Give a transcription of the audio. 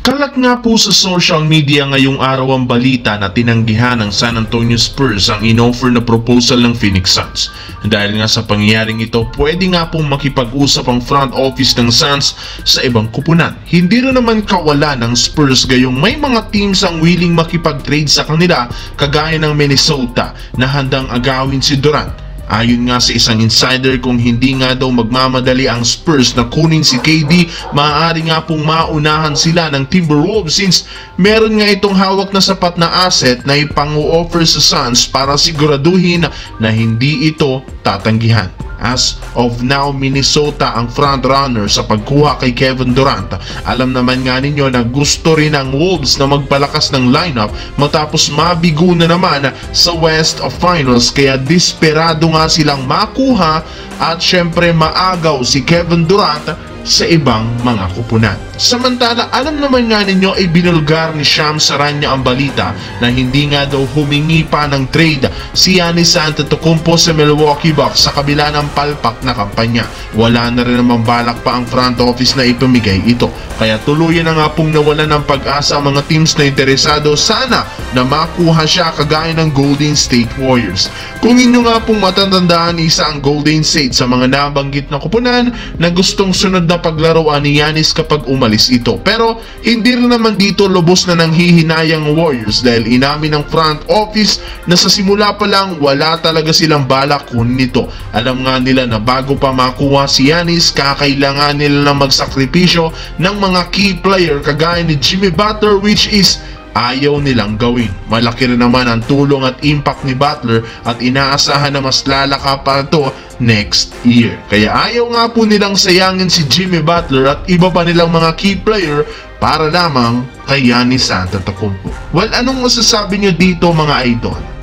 Kalat nga po sa social media ngayong araw ang balita na tinanggihan ng San Antonio Spurs ang inoffer na proposal ng Phoenix Suns. Dahil nga sa pangyayaring ito, pwede nga pong makipag-usap ang front office ng Suns sa ibang kupunan. Hindi rin naman kawala ng Spurs gayong may mga teams ang willing makipag-trade sa kanila kagaya ng Minnesota na handang agawin si Durant. Ayon nga sa isang insider, kung hindi nga daw magmamadali ang Spurs na kunin si KD, maaari nga pong maunahan sila ng Timberwolves since meron nga itong hawak na sapat na asset na ipang-offer sa Suns para siguraduhin na hindi ito tatanggihan. As of now, Minnesota ang frontrunner sa pagkuha kay Kevin Durant. Alam naman nga ninyo na gusto rin ng Wolves na magpalakas ng lineup matapos mabigo na naman sa West Finals, kaya desperado nga silang makuha at syempre maagaw si Kevin Durant sa ibang mga kupunan. Samantala, alam naman nga ninyo ay binulgar ni Shams Charania ang balita na hindi nga daw humingi pa ng trade si Giannis Antetokounmpo sa Milwaukee Bucks sa kabila ng palpak na kampanya. Wala na rin naman balak pa ang front office na ipamigay ito. Kaya tuluyan na nga pong nawalan ng pag-asa ang mga teams na interesado sana na makuha siya kagaya ng Golden State Warriors. Kung inyo nga pong matatandaan, isa ang Golden State sa mga nabanggit na kupunan na gustong sunod na paglaruan ni Giannis kapag umalis ito. Pero hindi rin naman dito lubos na nanghihinayang Warriors dahil inamin ng front office na sa simula pa lang wala talaga silang balak kunin ito. Alam nga nila na bago pa makuha si Giannis, kakailangan nila na magsakripisyo ng mga key player kagaya ni Jimmy Butler, which is ayaw nilang gawin. Malaki rin naman ang tulong at impact ni Butler at inaasahan na mas lalaka pa ito next year. Kaya ayaw nga po nilang sayangin si Jimmy Butler at iba pa nilang mga key player para lamang kay Giannis Antetokounmpo. Well, anong masasabi nyo dito mga idol?